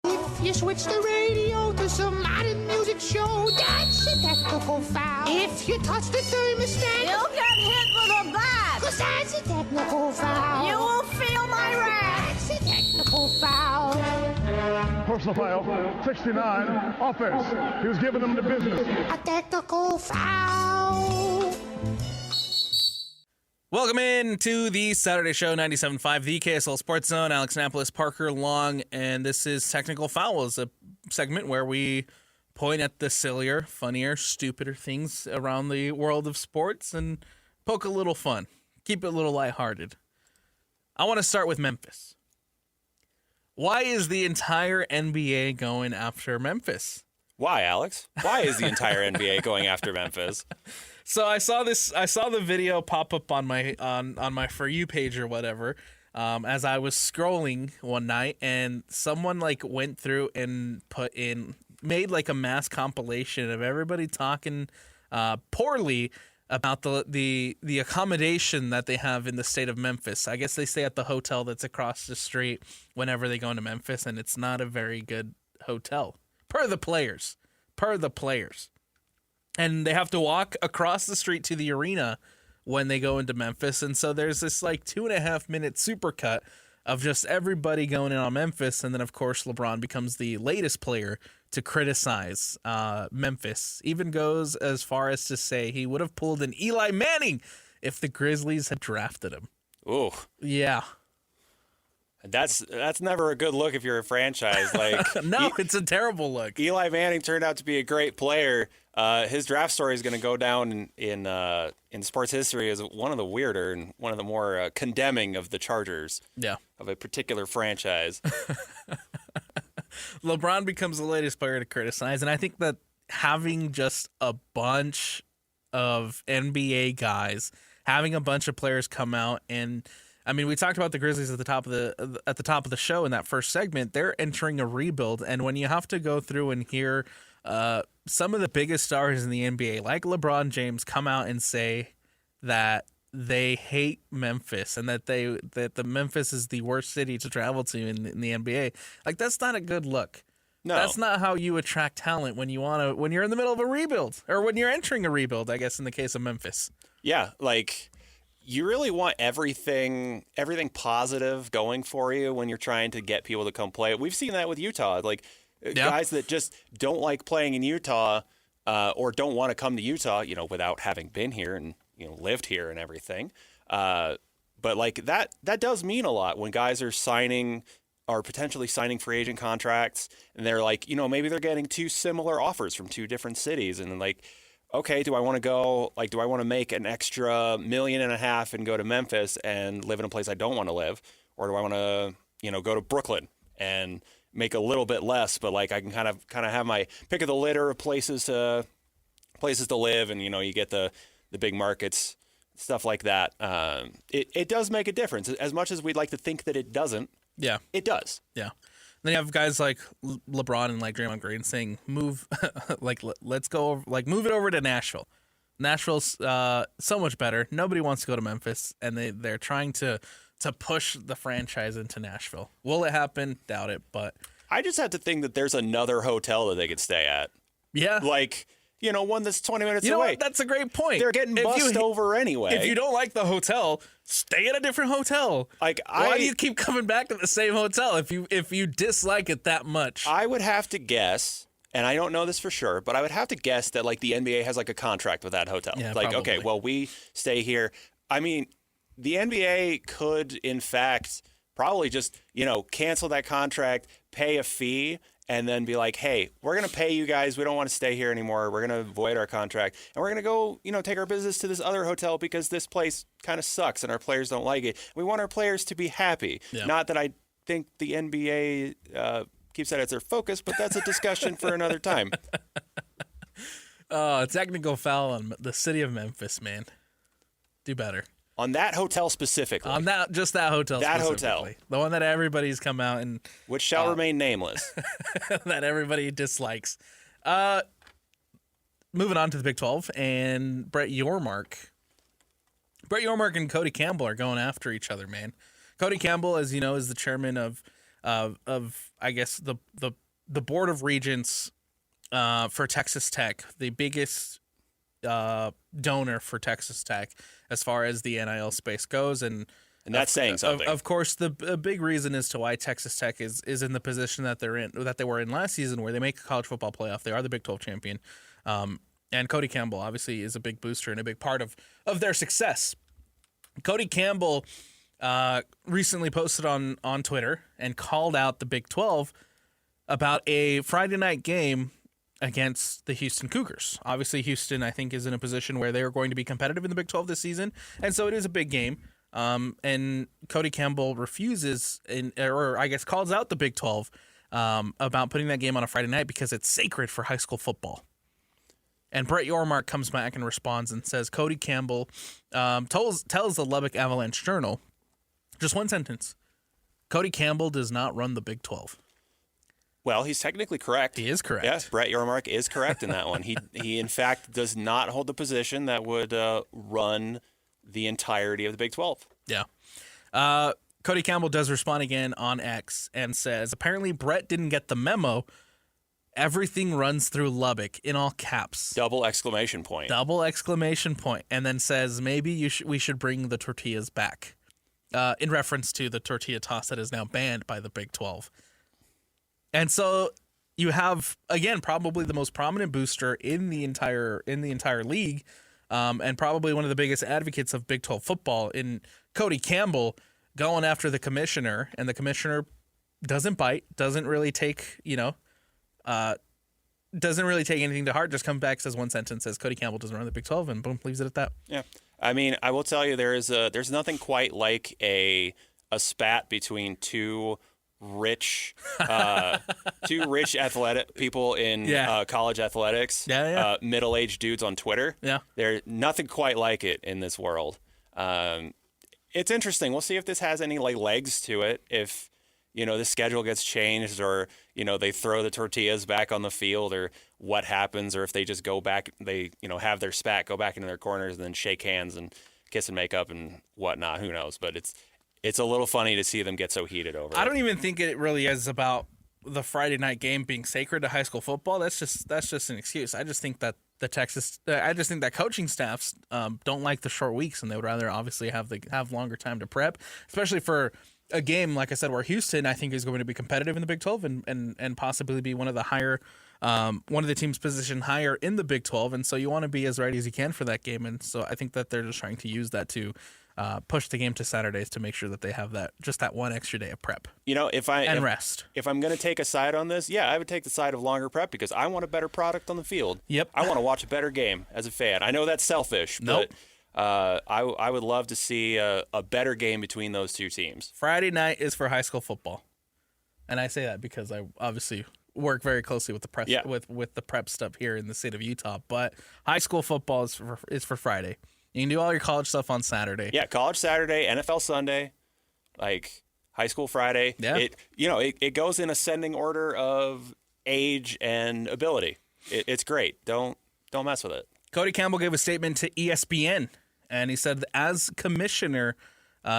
If you switch the radio to some modern music show, that's a technical foul. If you touch the thermostat, You'll get hit with a bat. 'cause that's a technical foul. You will feel my wrath. That's a technical foul. Personal foul, 69, offense. He was giving them the business. A technical foul. Welcome in to the Saturday Show, 97.5, the KSL Sports Zone. Alex Napoles, Parker Long, and this is Technical Fouls, a segment where we point at the sillier, funnier, stupider things around the world of sports and poke a little fun. Keep it a little lighthearted. I want to start with Memphis. Why is the entire NBA going after Memphis? Why, Alex? Why is the entire NBA going after Memphis? So I saw the video pop up on my For You page or whatever, as I was scrolling one night, and someone like went through and made like a mass compilation of everybody talking poorly about the accommodation that they have in the state of Memphis. I guess they stay at the hotel that's across the street whenever they go into Memphis, and it's not a very good hotel per the players. And they have to walk across the street to the arena when they go into Memphis. And so there's this like 2.5 minute supercut of just everybody going in on Memphis. And then, of course, LeBron becomes the latest player to criticize Memphis. Even goes as far as to say he would have pulled an Eli Manning if the Grizzlies had drafted him. Ooh. Yeah. That's never a good look if you're a franchise. Like No, it's a terrible look. Eli Manning turned out to be a great player. His draft story is going to go down in sports history as one of the weirder and one of the more condemning of the Chargers. Yeah. Of a particular franchise. LeBron becomes the latest player to criticize, and I think that having just a bunch of NBA guys, having a bunch of players come out, and I mean, we talked about the Grizzlies at the top of the show in that first segment. They're entering a rebuild, and when you have to go through and hear some of the biggest stars in the NBA, like LeBron James, come out and say that they hate Memphis and that the Memphis is the worst city to travel to in the NBA, like that's not a good look. No. That's not how you attract talent when you're in the middle of a rebuild, or when you're entering a rebuild, I guess in the case of Memphis. Yeah, like you really want everything positive going for you when you're trying to get people to come play. We've seen that with Utah. Like guys that just don't like playing in Utah or don't want to come to Utah, without having been here and lived here and everything. But like that does mean a lot when guys are potentially signing free agent contracts, and they're like, maybe they're getting two similar offers from two different cities, and like, okay, do I want to go? Like, do I want to make an extra $1.5 million and go to Memphis and live in a place I don't want to live, or do I want to, go to Brooklyn and make a little bit less, but like I can kind of have my pick of the litter of places to live, and you get the big markets, stuff like that. It does make a difference, as much as we'd like to think that it doesn't. Yeah, it does. Yeah. Then you have guys like LeBron and like Draymond Green saying, "Move, let's go, move it over to Nashville." Nashville's so much better. Nobody wants to go to Memphis, and they're trying to push the franchise into Nashville. Will it happen? Doubt it. But I just have to think that there's another hotel that they could stay at. Yeah, one that's 20 minutes away. What? That's a great point. They're getting bussed over anyway. If you don't like the hotel, stay at a different hotel. Why do you keep coming back to the same hotel if you dislike it that much? I would have to guess, and I don't know this for sure, but I would have to guess that like the NBA has like a contract with that hotel. Yeah, like, probably. Okay, well, we stay here. I mean, the NBA could, in fact, probably just, cancel that contract, pay a fee, and then be like, hey, we're going to pay you guys. We don't want to stay here anymore. We're going to void our contract. And we're going to go, take our business to this other hotel because this place kind of sucks and our players don't like it. We want our players to be happy. Yeah. Not that I think the NBA keeps that as their focus, but that's a discussion for another time. Oh, technical foul on the city of Memphis, man. Do better. On that hotel specifically. On that hotel. That hotel. specifically. The one that everybody's come out and Which shall remain nameless. that everybody dislikes. Moving on to the Big 12 and Brett Yormark. Brett Yormark and Cody Campbell are going after each other, man. Cody Campbell, as you know, is the chairman of I guess the Board of Regents for Texas Tech, the biggest donor for Texas Tech as far as the NIL space goes, and that's saying something. Of course, the big reason as to why Texas Tech is in the position that they were in last season, where they make a college football playoff. They are the Big 12 champion, and Cody Campbell obviously is a big booster and a big part of their success. Cody Campbell recently posted on Twitter and called out the Big 12 about a Friday night game against the Houston Cougars. Obviously, Houston, I think, is in a position where they are going to be competitive in the Big 12 this season, and so it is a big game. And Cody Campbell refuses, or I guess calls out the Big 12 about putting that game on a Friday night because it's sacred for high school football. And Brett Yormark comes back and responds and says, Cody Campbell tells the Lubbock Avalanche Journal, just one sentence, Cody Campbell does not run the Big 12. Well, he's technically correct. He is correct. Yeah, Brett Yormark is correct in that one. He in fact does not hold the position that would run the entirety of the Big 12. Yeah. Cody Campbell does respond again on X and says, apparently Brett didn't get the memo. Everything runs through Lubbock, in all caps. Double exclamation point. And then says, maybe we should bring the tortillas back. In reference to the tortilla toss that is now banned by the Big 12. And so you have, again, probably the most prominent booster in the entire league, and probably one of the biggest advocates of Big 12 football in Cody Campbell going after the commissioner, and the commissioner doesn't bite, doesn't really take anything to heart, just comes back, says one sentence, says Cody Campbell doesn't run the Big 12, and boom, leaves it at that. Yeah. I mean, I will tell you there's nothing quite like a spat between two rich athletic people in college athletics, middle-aged dudes on Twitter. Yeah. There's nothing quite like it in this world. It's interesting. We'll see if this has any legs to it. If the schedule gets changed, or they throw the tortillas back on the field, or what happens, or if they just go back, they have their spat, go back into their corners, and then shake hands and kiss and make up and whatnot. Who knows? But it's a little funny to see them get so heated over it. I don't even think it really is about the Friday night game being sacred to high school football. That's just an excuse. I just think that that coaching staffs don't like the short weeks, and they would rather obviously have longer time to prep, especially for a game, like I said, where Houston, I think, is going to be competitive in the Big 12 and possibly be one of the teams positioned higher in the Big 12. And so you want to be as ready as you can for that game. And so I think that they're just trying to use that to push the game to Saturdays to make sure that they have that one extra day of prep. Rest. If I'm going to take a side on this, I would take the side of longer prep because I want a better product on the field. Yep. I want to watch a better game as a fan. I know that's selfish, nope. But I would love to see a better game between those two teams. Friday night is for high school football, and I say that because I obviously work very closely with the prep with the prep stuff here in the state of Utah. But high school football is for Friday. You can do all your college stuff on Saturday. Yeah, college Saturday, NFL Sunday, high school Friday. Yeah. It goes in ascending order of age and ability. It's great. Don't mess with it. Cody Campbell gave a statement to ESPN. And he said, as commissioner,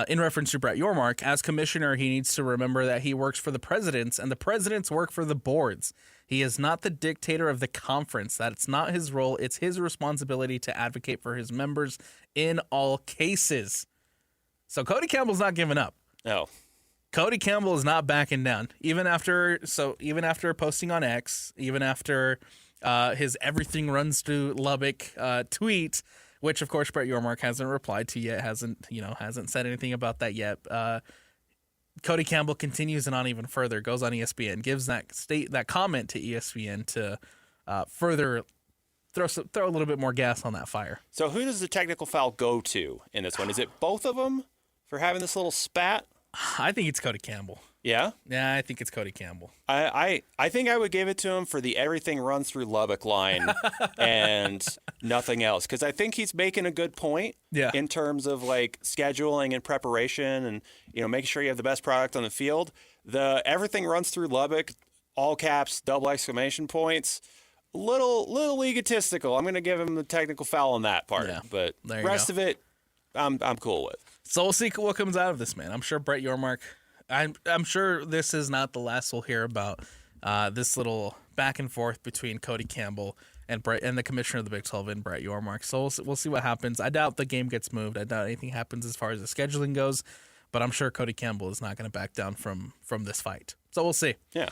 in reference to Brett Yormark, as commissioner, he needs to remember that he works for the presidents, and the presidents work for the boards. He is not the dictator of the conference. That's not his role. It's his responsibility to advocate for his members in all cases. So Cody Campbell's not giving up. No. Cody Campbell is not backing down. Even after posting on X, even after his everything runs through Lubbock tweet, which of course Brett Yormark hasn't replied to yet, hasn't said anything about that yet. Cody Campbell continues and on even further, goes on ESPN, gives that comment to ESPN to further throw a little bit more gas on that fire. So who does the technical foul go to in this one? Is it both of them for having this little spat? I think it's Cody Campbell. Yeah? Yeah, I think it's Cody Campbell. I think I would give it to him for the everything runs through Lubbock line and nothing else. Because I think he's making a good point in terms of like scheduling and preparation and making sure you have the best product on the field. The everything runs through Lubbock, all caps, double exclamation points. Little egotistical. I'm going to give him the technical foul on that part. But the rest of it, I'm cool with. So we'll see what comes out of this, man. I'm sure Brett Yormark. I'm sure this is not the last we'll hear about this little back and forth between Cody Campbell and the commissioner of the Big 12 and Brett Yormark. So we'll see what happens. I doubt the game gets moved. I doubt anything happens as far as the scheduling goes. But I'm sure Cody Campbell is not going to back down from this fight. So we'll see. Yeah.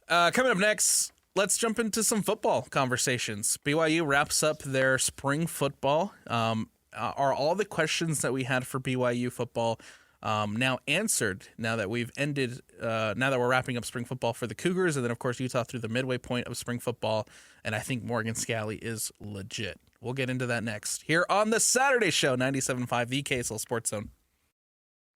Coming up next, let's jump into some football conversations. BYU wraps up their spring football. Are all the questions that we had for BYU football now answered now that we've ended, now that we're wrapping up spring football for the Cougars, and then, of course, Utah through the midway point of spring football, and I think Morgan Scalley is legit. We'll get into that next here on the Saturday Show, 97.5, the KSL Sports Zone.